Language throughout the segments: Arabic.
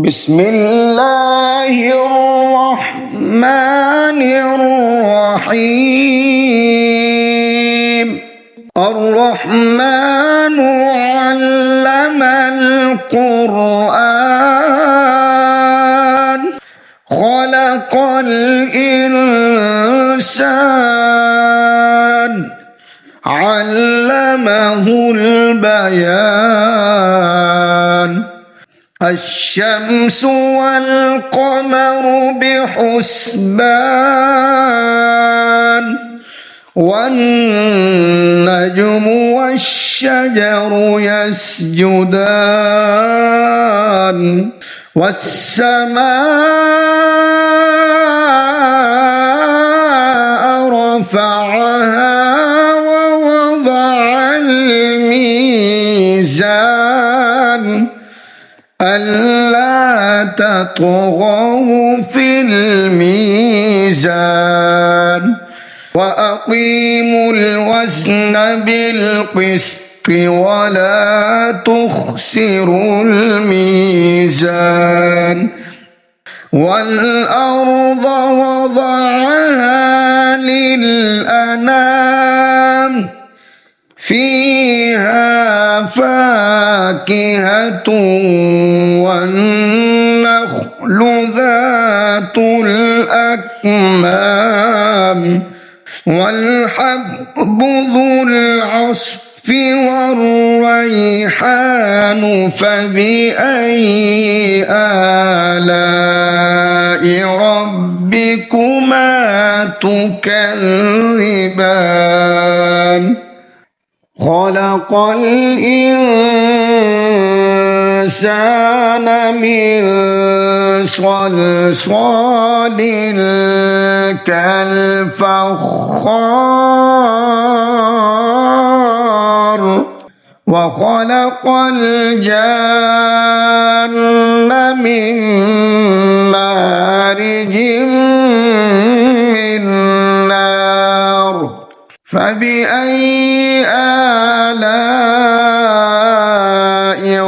بسم الله الرحمن الرحيم. الرحمن علم القرآن خلق الإنسان علمه البيان. الشمس والقمر بحسبان والنجم والشجر يسجدان والسماء رفعها ووضع الميزان ألا تطغوا في الميزان وأقيموا الوزن بالقسط ولا تخسروا الميزان. والأرض وضعها للأنام فيها فاكهة والنخل ذات الأكمام والحب ذو العصف والريحان فبأي آلاء ربكما تكذبان. خلق الإنسان من صلصال كالفخار وخلق الجن من مارج من نار فبأي آلاء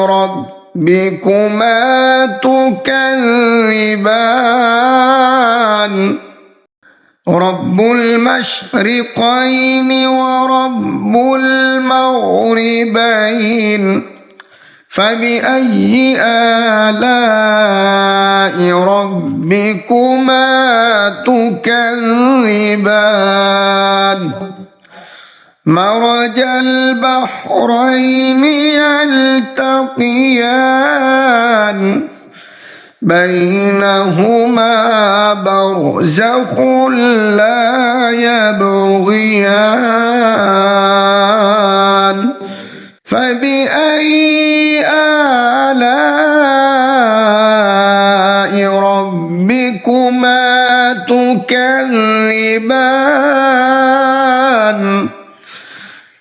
ربكما تكذبان. رب المشرقين ورب المغربين فبأي آلاء ربكما تكذبان. مرج البحرين يلتقيان بينهما برزخ لا يبغيان فبأي آلاء ربكما تكذبان.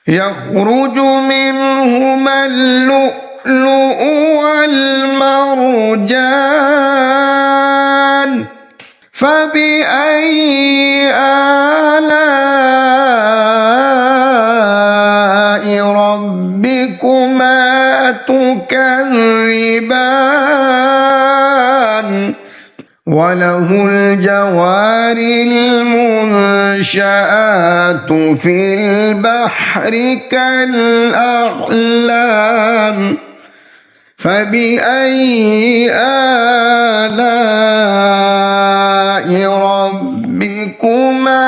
يخرج منهما اللؤلؤ والمرجان فبأي آلاء ربكما تكذبان. وله الجوار المنشآت في البحر كالأعلام فبأي آلاء ربكما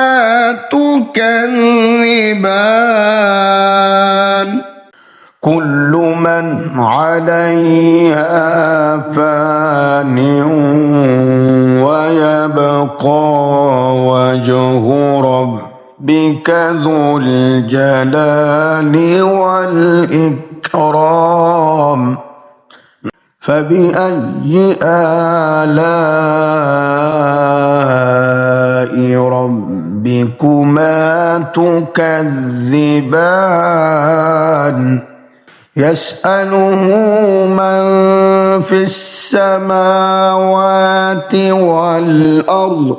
تكذبان. كل من عليها فان ويبقى وجه ربك ذو الجلال والإكرام فبأي آلاء ربكما تكذبان. يسأله من في السماوات والأرض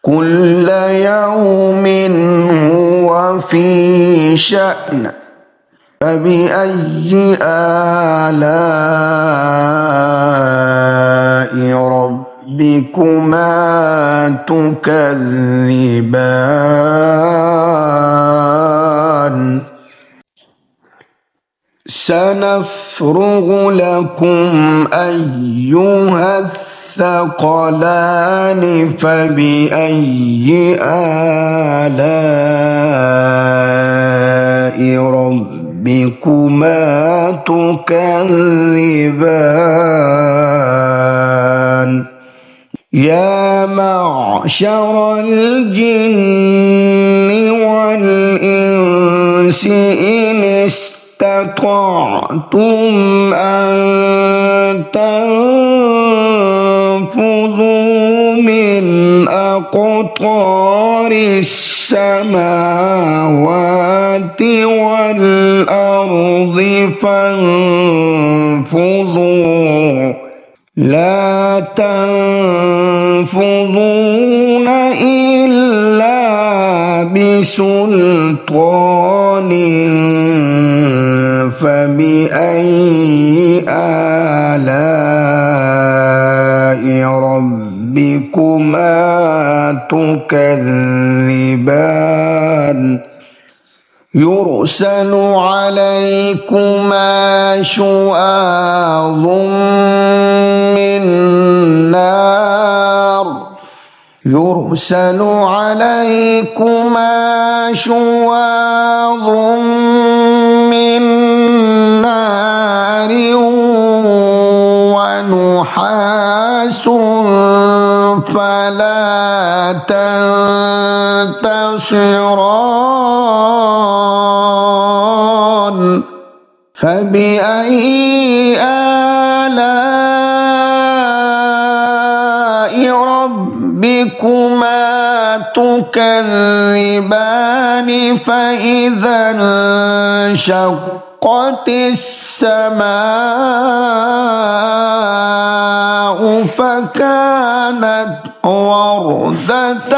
كل يوم هو في شأن فبأي آلاء ربكما تكذبان سنفرغ لكم أيها الثقلان فبأي آلاء ربكما تكذبان يا معشر الجن والإنس إن استطعتم أن تنفذوا من أقطار السماوات والأرض فانفذوا لا تنفذون إلا بسلطان فبأي آلاء ربكما تكذبان يرسل عليكما شواظ من نار يرسل عليكما شواظ من نار ونحاس فلا تنتصران فبأي آلاء ربكما تكذبان فإذا انشقت السماء فكانت وردة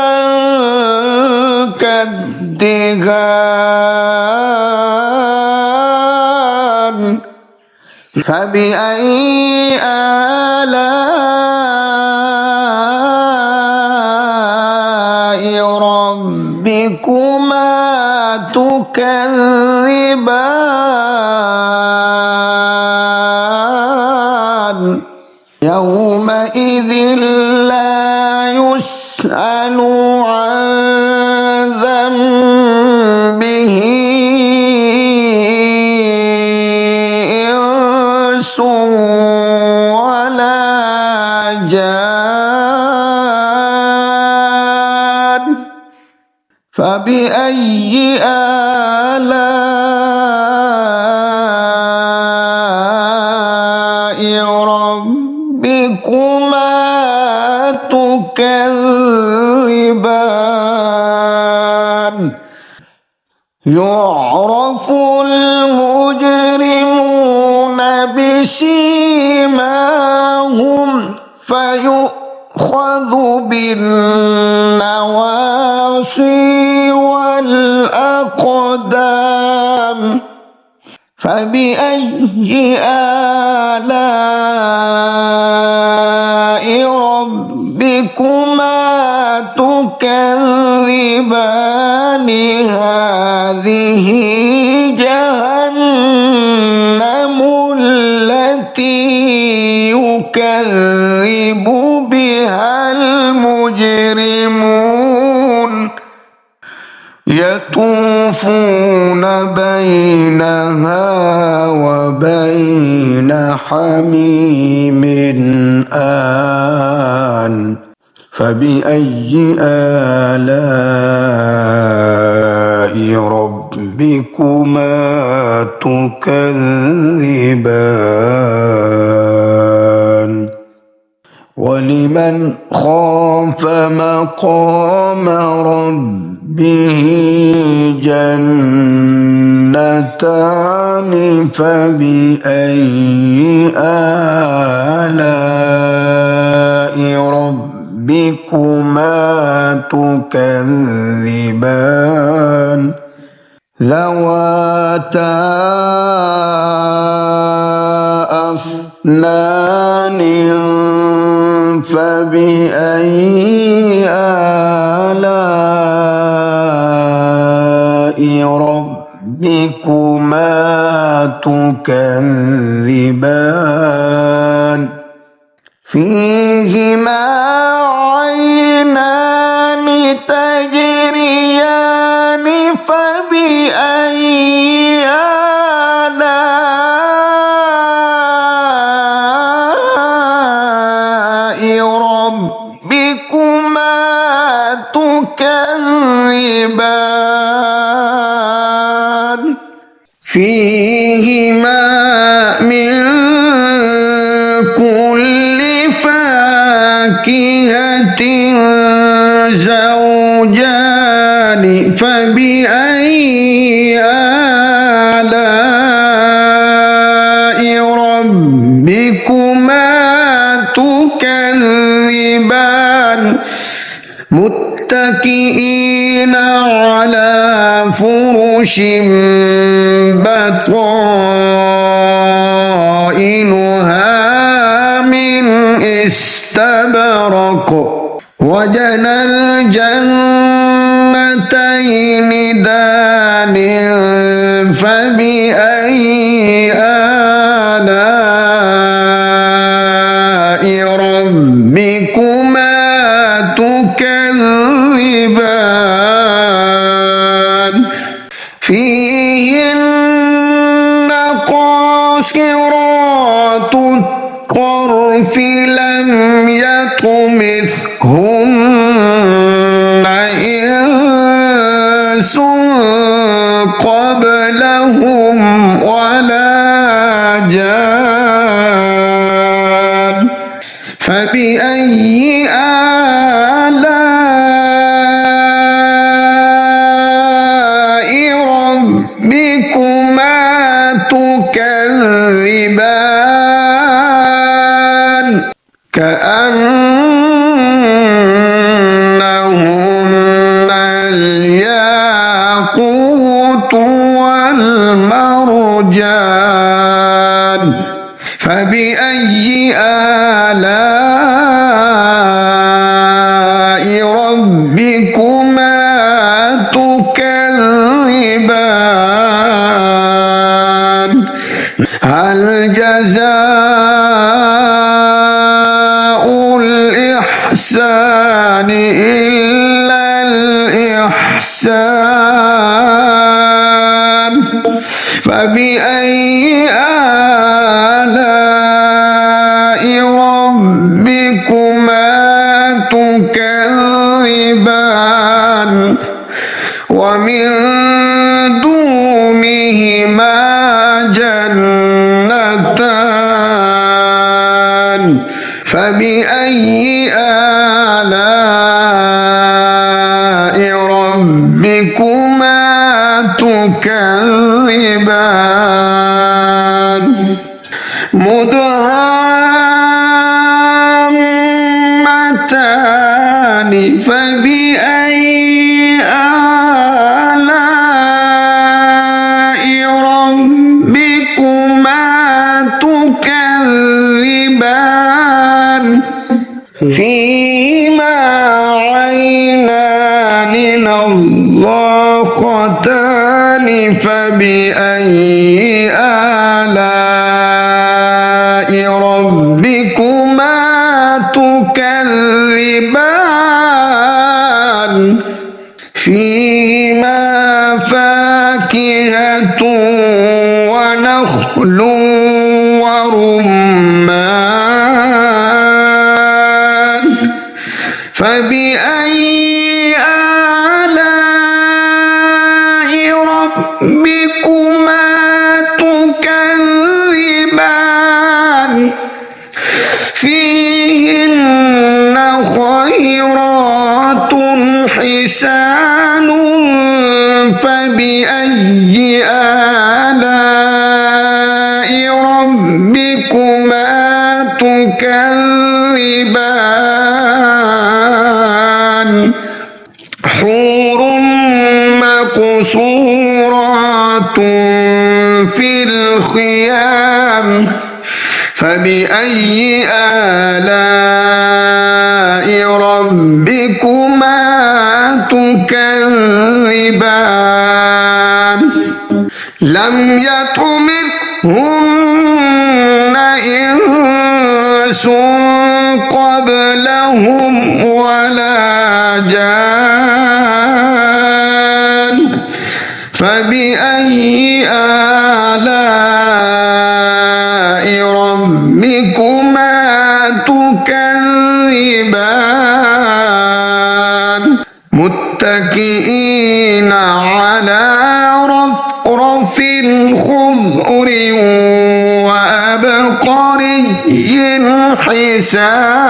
كالدهان فبأي آلاء ربكما تكذبان يومئذ لا يسأل عن ذنبه إنس ولا جان فبأي آلاء ربكما تكذبان يعرف المجرمون بسيماهم فيؤخذ بالنواصي والأقدام فبأي آلاء ربكما تكذبان هذه جهنم التي يكذب بها المجرمون يطوفون بينها وبين حميم آن فبأي آلاء ربكما تكذبان ولمن خاف مقام ربه جنتان فبأي آلاء ربكما تكذبان ذواتا أفنان فبأي آلاء ربكما تكذبان فيهما عينان تجريان فبأي آلاء ربكما تكذبان فيهما من كل فاكهة زوجان فبأي آلاء ربكما تكذبان متكئين على فرش بطائنها من استبرق وجنى الجنتين دان فبأي آلاء ربكما تكذبان فيهن قاصرات الطرف لم يطمثهن إنس قبلهم ولا جان فبأي آلاء ربكما تكذبان كأنهن الياقوت والمرجان فبأي آلاء ربكما تكذبان هل جزاء الإحسان إلا الإحسان فبأي آلاء ربكما تكذبان ومن دونهما جنتان فبأي آلاء ربكما تكذبان مدهامتان فبأي آلاء ربكما تكذبان فيهما عينان نضاختان فبأي آلاء ربكما تكذبان فيهما فاكهة ونخل ورمان فبأي آلاء ربكما تكذبان فيهن خيرات حسان فبأي آلاء ربكما تكذبان حور مقصورات في الخيام فبأي آلاء تكذبان لم يطمثهن إنس قبلهم ولا جان فبأي آلاء ربكما تكذبان متكئين على رفرف خضر وأبقري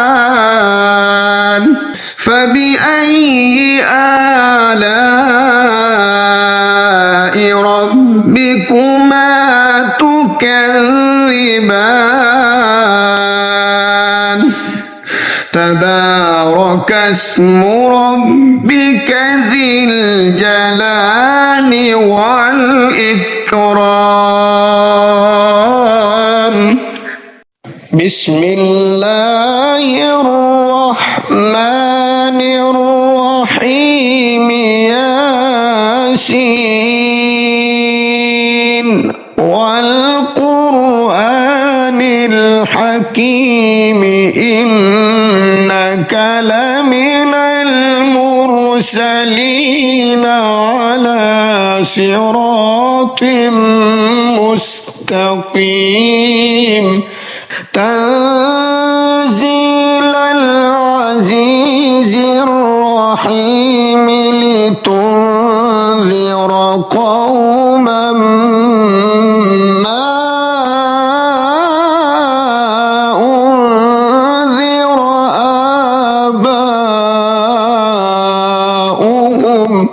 حسان فبأي آلاء ربكما تكذبان تبارك اسم ربك ذي الجلال والإكرام بسم الله الرحمن الرحيم ياسين والقرآن الحكيم إنك لمن المرسلين على صراط مستقيم تنزيل العزيز الرحيم لتنذر قوما ما أنذر آباؤهم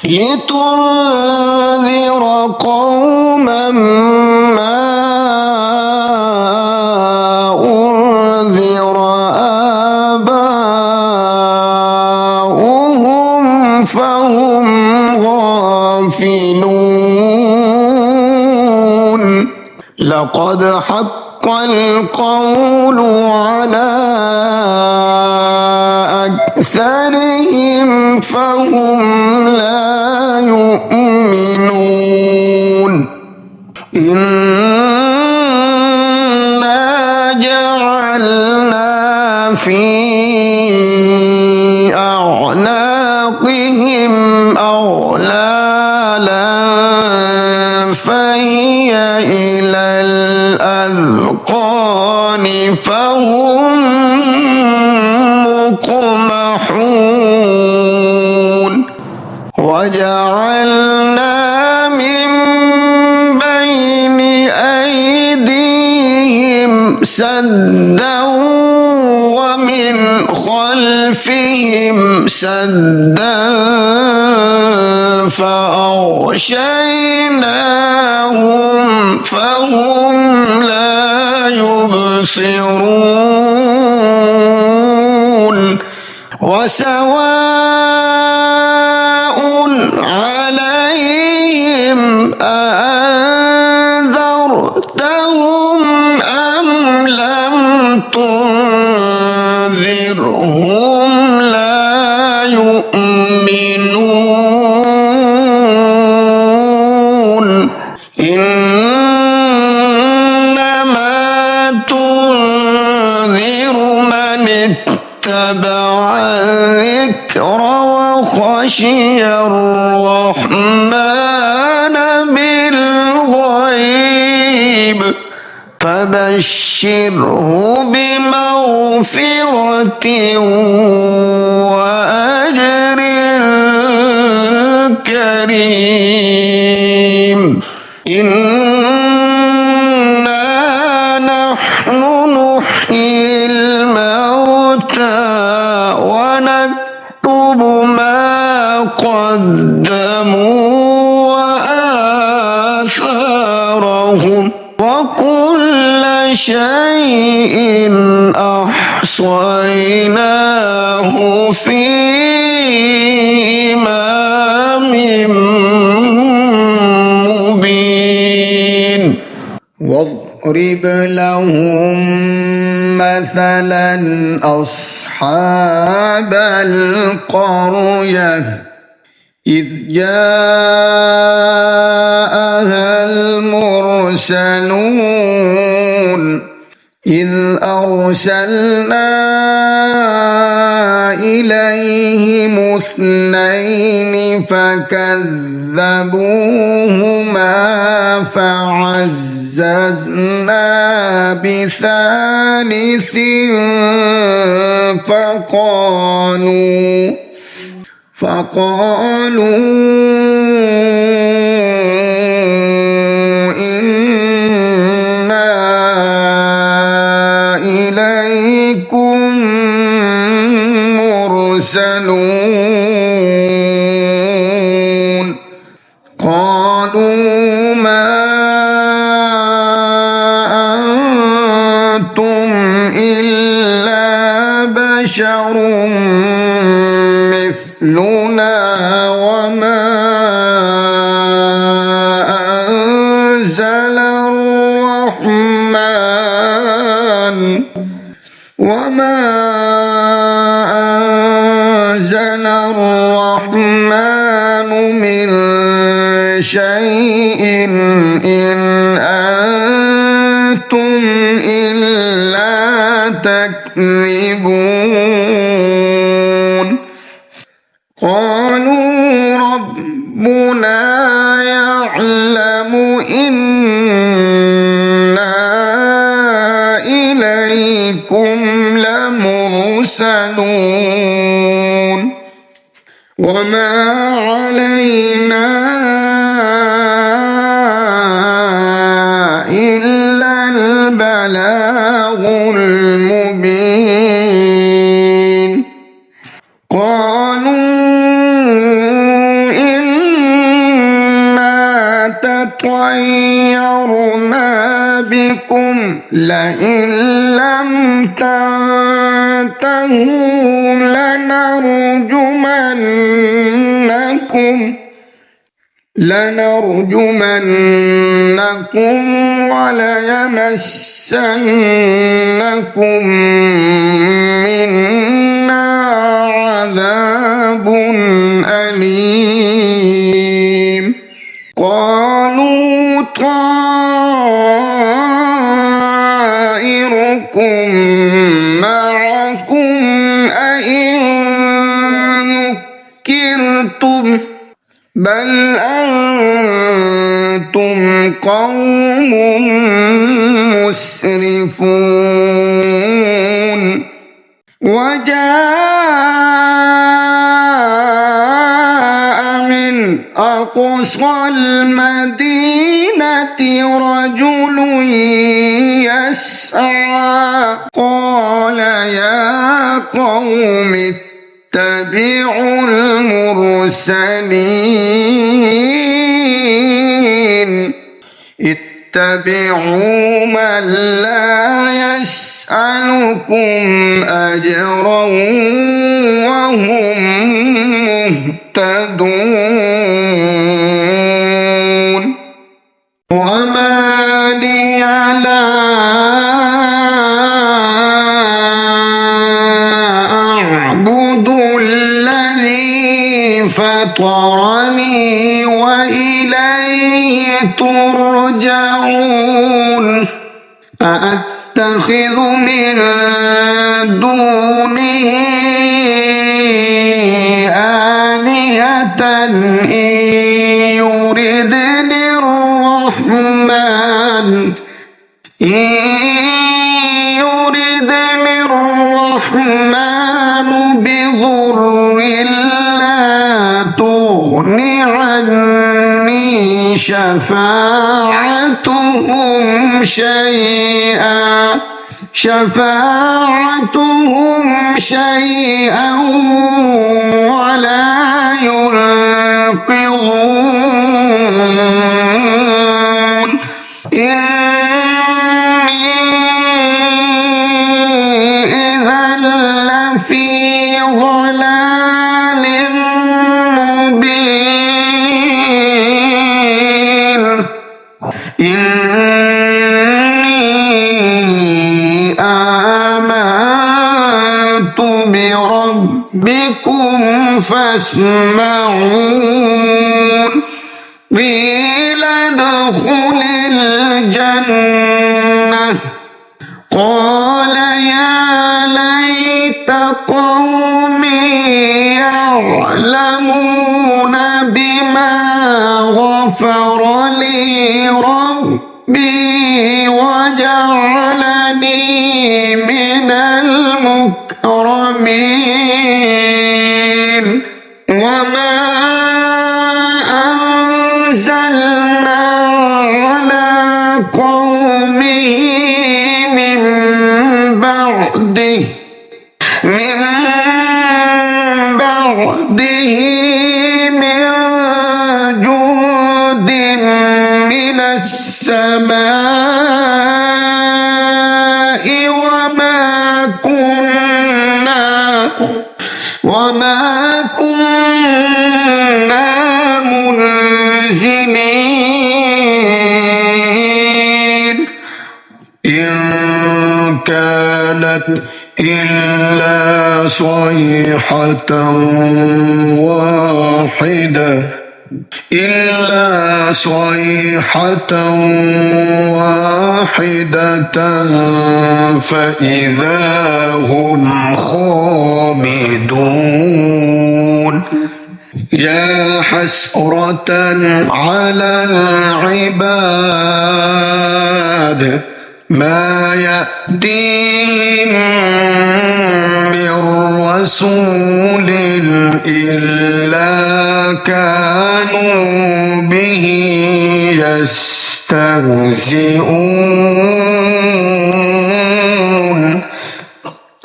لتنذر قوما ما أنذر آباؤهم فهم غافلون لقد حق القول على أكثرهم فهم لا يؤمنون إنا جعلنا في أعناقهم أغلالا فهي إلى الأذقان فهم مقمحون وجعلنا من بين أيديهم سدا ومن خلفهم سدا فأغشيناهم فهم لا يبصرون وسواء عليهم أأنذرتهم أم لم تنذرهم لا يؤمنون إنما تنذر من اتبع الذكر وخشي الرحمن بالغيب فبشره بمغفرة وأجر كريم إنا نحن نحيي الموتى ونكتب ما قدموا وآثارهم وكل شيء أحصيناه في إمام مبين واضرب لهم مثلا أصحاب القرية إذ جاءها المرسلون إذ أرسلنا إليهم اثنين فكذبوهما فعززنا بثالث فقالوا إنا إليكم مرسلون قالوا ما أنتم إلا بشر مثلنا وما أنزل الرحمن من شيء إن أنتم إلا تكذبون قالوا ربنا يعلم إنا إليكم لمرسلون وما علينا إلا البلاغ المبين قالوا إنا تطيرنا بكم لئن لم تنتهوا لنرجمنكم وليمسنكم منا عذاب أليم قالوا طائركم معكم أئن ذكرتم بل أنتم قوم مسرفون وجاء من أقصى المدينة رجل يسعى قال يا قوم اتبعوا المرسلين اتبعوا من لا يسألكم أجرا وهم مهتدون وما لي لا أعبد الذي فطرني وإليه ترجعون أأتخذ من دونه آلهة إن يردني الرحمن بضر لا تغن عني شفاعتهم شيئا ولا ينقذون إني إذا لفي ضلال مبين إني آمنت بربكم فاسمعون قيل ادخل الجنة قال يا ليت قومي يعلمون بما غفر لي ربي وجعلني من المكرمين وما أنزلنا على قومه من بعده من جند من السماء وما كنا منزلين إن كانت إلا صيحة واحدة فإذا هم خامدون يا حسرة على العباد ما يأتيهم من رسول إلا كانوا به يستهزئون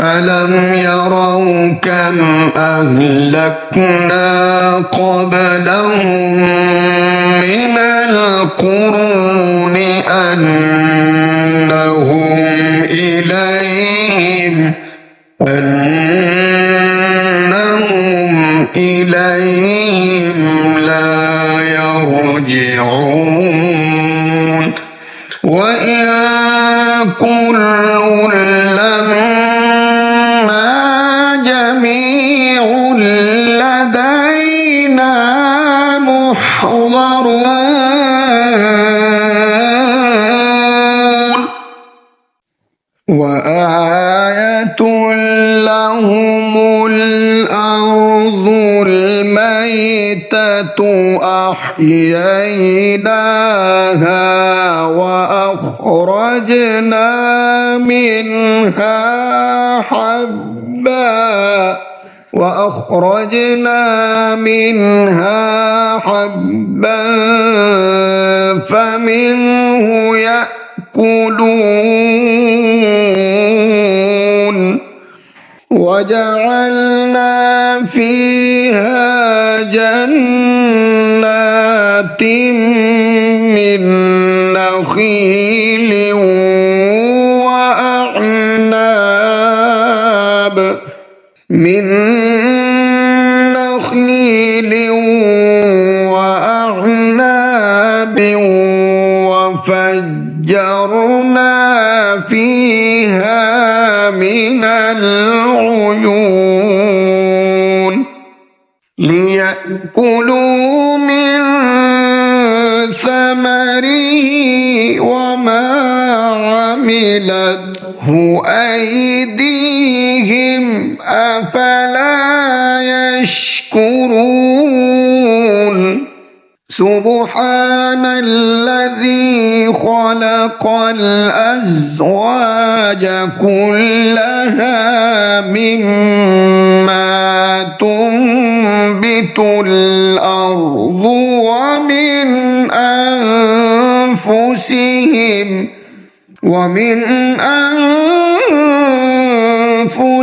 ألم يروا كم أهلكنا قبلهم من القرون أنهم إليهم لا يرجعون وإن كل لما جميع لدينا محضرون وآية لهم الأرض الميتة أحييناها وأخرجنا منها حبا فمنه يأكلون وجعلنا فيها جنات من نخيل وأعناب وفجرنا فيها من العيون ليأكلوا من ثمره وما عملته أيديهم أفلا يشكرون سبحان الذي خلق الأزواج كلها مما تنبت الأرض ومن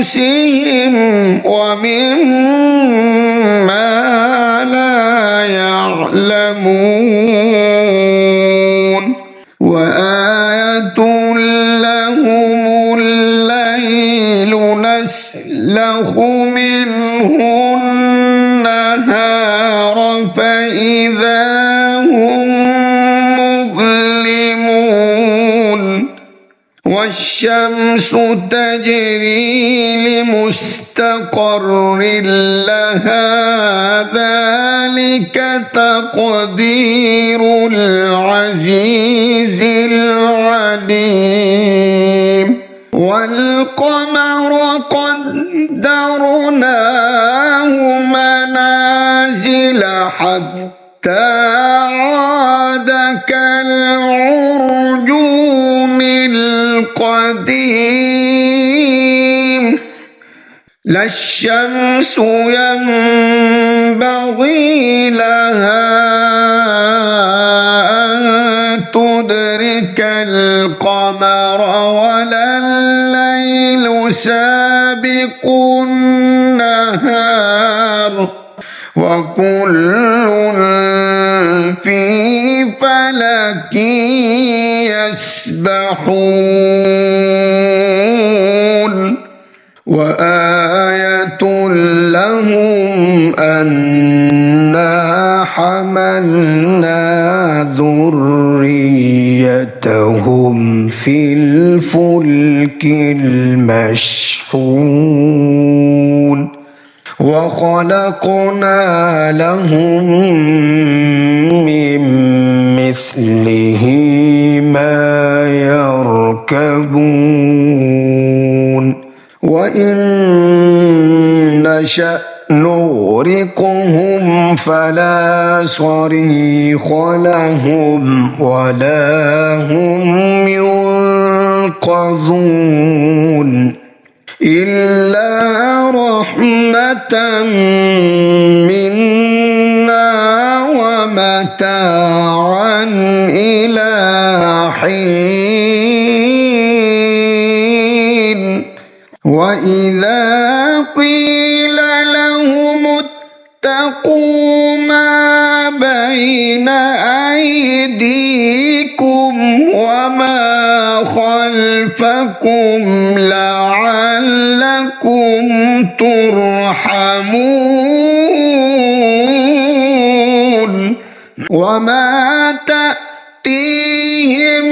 أنفسهم ومما لا يعلمون وآية لهم الليل نسلخ منه النهار فإذا هم مظلمون الشمس تجري لمستقر لها ذلك تقدير العزيز العليم والقمر قدرناه منازل حتى عاد كالعرجون القديم لا الشمس ينبغي لها أن تدرك القمر ولا الليل سابق النهار وكل في فلك يسبحون وآية لهم أنا حملنا ذريتهم في الفلك المشحون وخلقنا لهم من مثله ما يركبون وإن نشأ نغرقهم فلا صريخ لهم ولا هم ينقذون إلا رحمة منا ومتاعا إلى حين وإذا قيل لهم اتقوا ما بين أيديكم وما خلفكم لعلكم ترحمون وما تأتيهم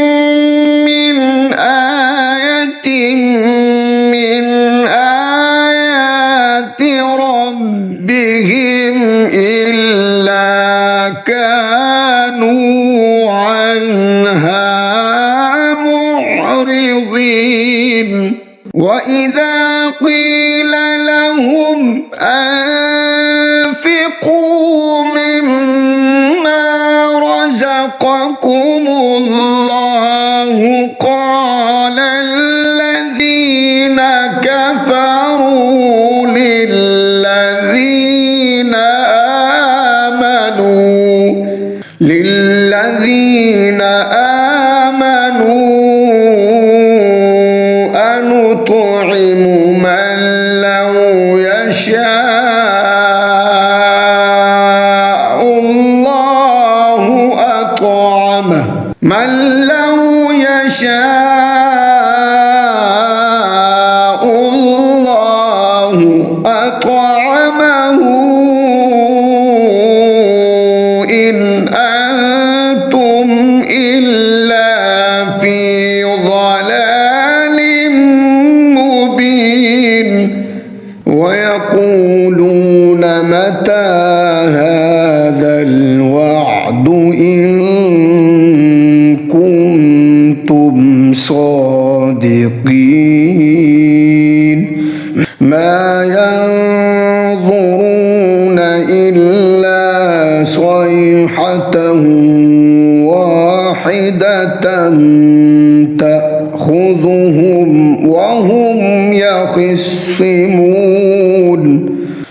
من آية من آيات ربهم إلا كانوا عنها معرضين وإذا قيل لهم أنفقوا مما رزقكم الله قال الذين كفروا للذين آمنوا أنطعم من لو يشاء الله أطعمه من لو يشاء الله أطعمه إن أنتم إلا في ضلال مبين ويقولون متى هذا الوعد إن كنتم صادقين ما ينظرون إلا صيحة واحدة تأخذهم وهم يخصمون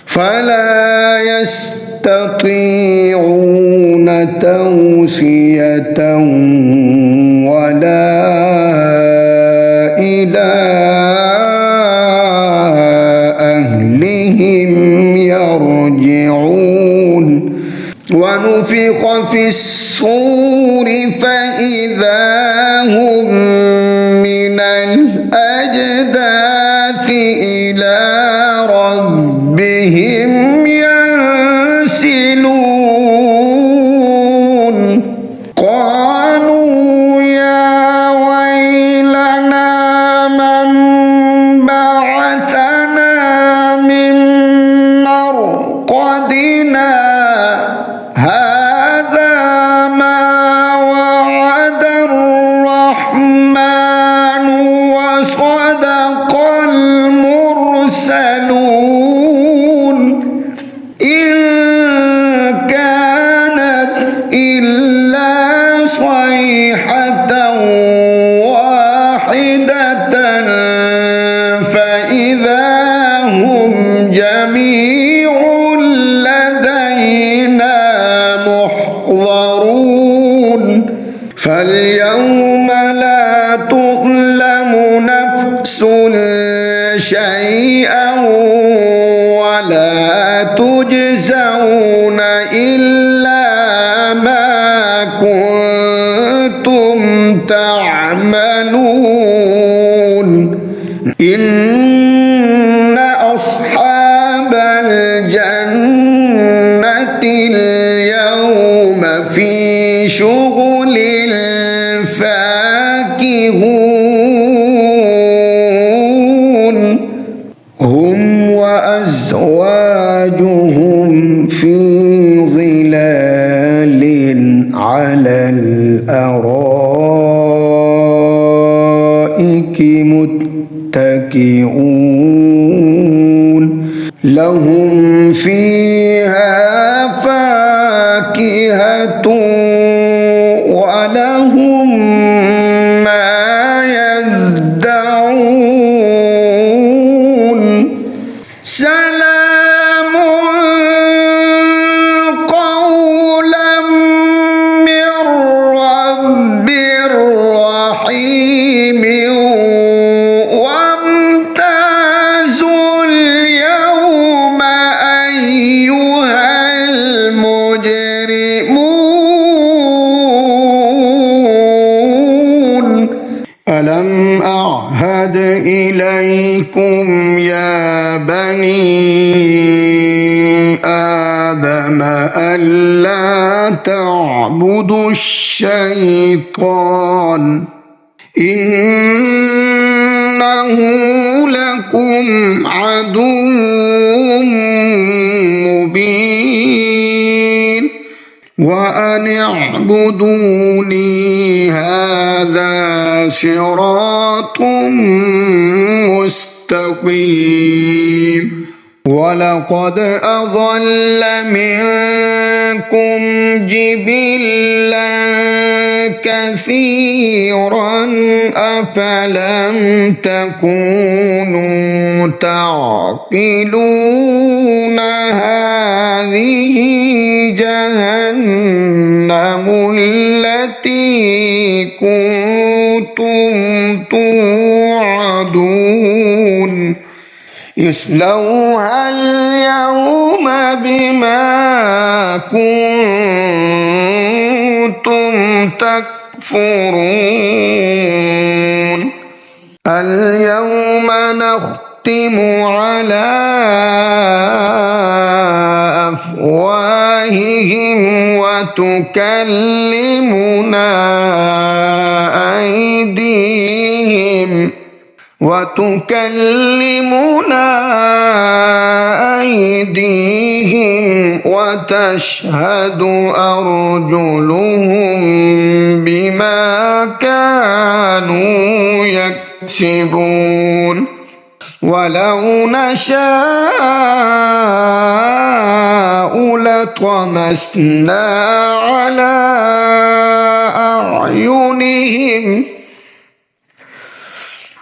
فلا يستطيعون توصية ولا إلى أهلهم يرجعون ونفخ في الصور فإذا هم من الأجداث إلى ربهم ينسلون قالوا يا ويلنا ولا تجزون إلا ما كنتم تعملون إن أصحاب الجنة اليوم في شغل فاكهون هم وأزواجهم في ظلال على الأرائك متكئون لهم فيها فاكهة ولهم ما يدعون سلام قولا من رب رحيم وامتازوا اليوم أيها المجرمون ألم أعهد إليكم يا بني آدم ألا تعبدوا الشيطان إنه لكم عدو مبين وأن اعبدوني هذا صراط مستقيم ولقد أضل منكم جبلا كثيرا أفلم تكونوا تعقلون هذه جهنم التي كنتم توعدون اصلوها اليوم بما كنتم تكفرون اليوم نختم على أفواههم وتكلمنا أيديهم وتشهد أرجلهم بما كانوا يكسبون ولو نشاء لطمسنا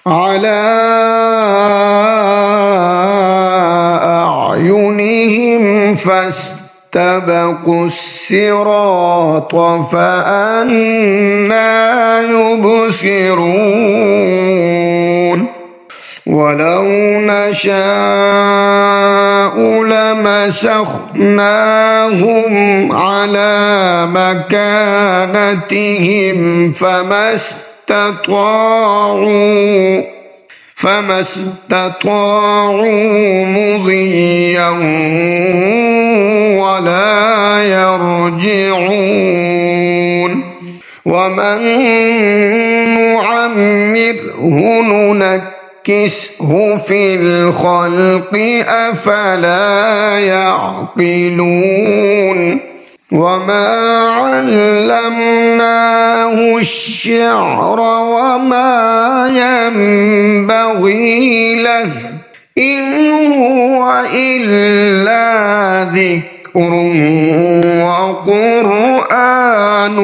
على أعينهم فاستبقوا الصراط فأنى يبصرون ولو نشاء لمسخناهم على مكانتهم فما استطاعوا مضيا ولا يرجعون ومن نعمره ننكسه في الخلق أفلا يعقلون وما علمناه الشعر وما ينبغي له إن هو إلا ذكر وقرآن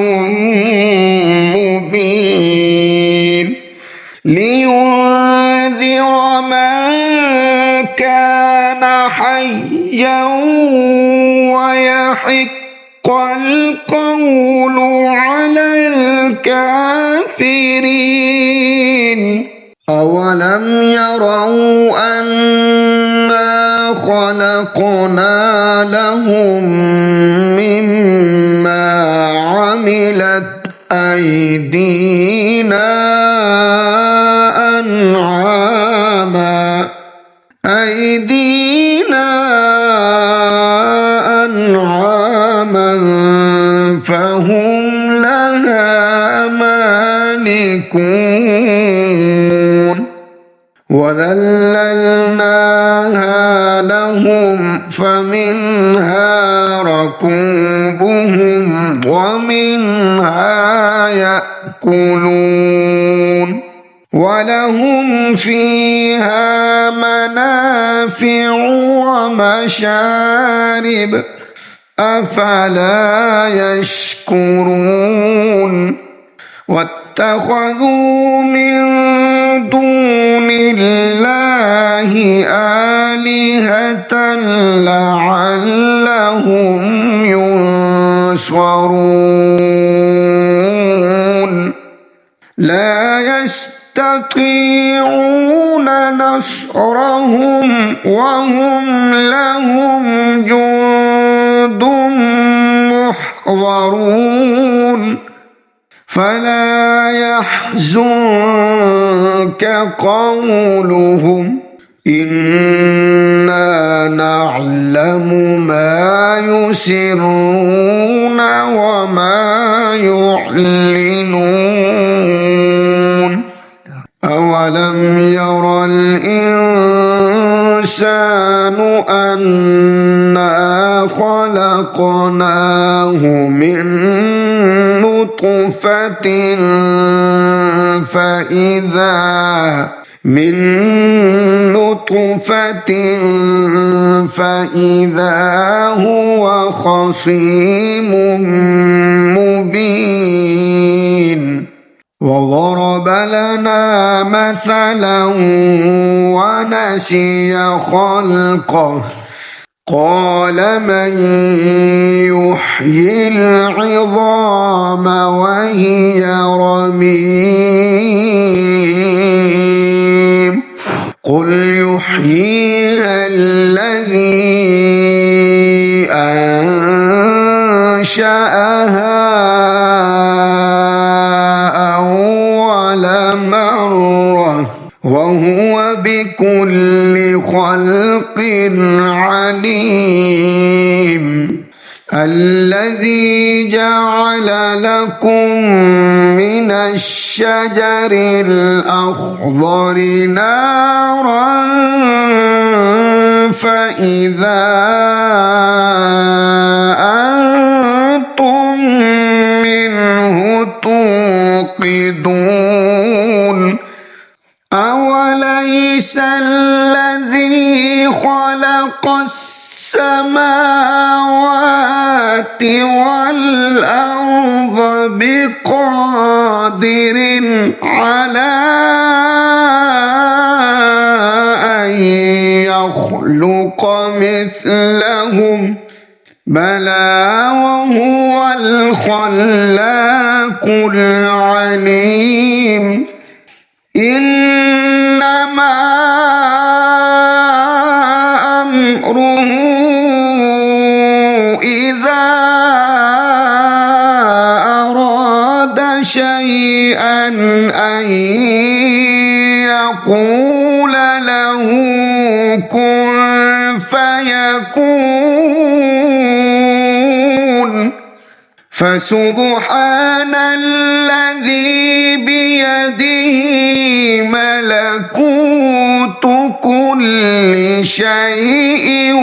مبين لينذر من كان حيا ويحق القول على الكافرين أولم يروا أن خلقنا لهم مما عملت أيدينا أنعاما فهم لها مالكون وذللناها لهم فمنها ركوبهم ومنها يأكلون ولهم فيها منافع ومشارب أفلا يشكرون واتخذوا من دون الله آلهة لعلهم ينصرون لا يستطيعون نصرهم وهم لهم جند محضرون فلا يحزنك قولهم إنا نعلم ما يسرون وما يعلنون أولم ير الإنسان أنا خلقناه من نطفة فإذا هو خصيم مبين وضرب لنا مثلا ونسي خلقه قال من يحيي العظام وهي رميم قل يحييها الذي أنشأها أول مرة وهو بكل خلق عليم الذي جعل لكم من الشجر الأخضر نارا فإذا أنتم منه توقدون أوليس الذي خلق السماوات والأرض بقادر على أن يخلق مثلهم بلى وهو الخلاق العليم إنما أمره إذا أراد شيئا أن يقول له كن فيكون فسبحان الذي بيده ملكوت كل شيء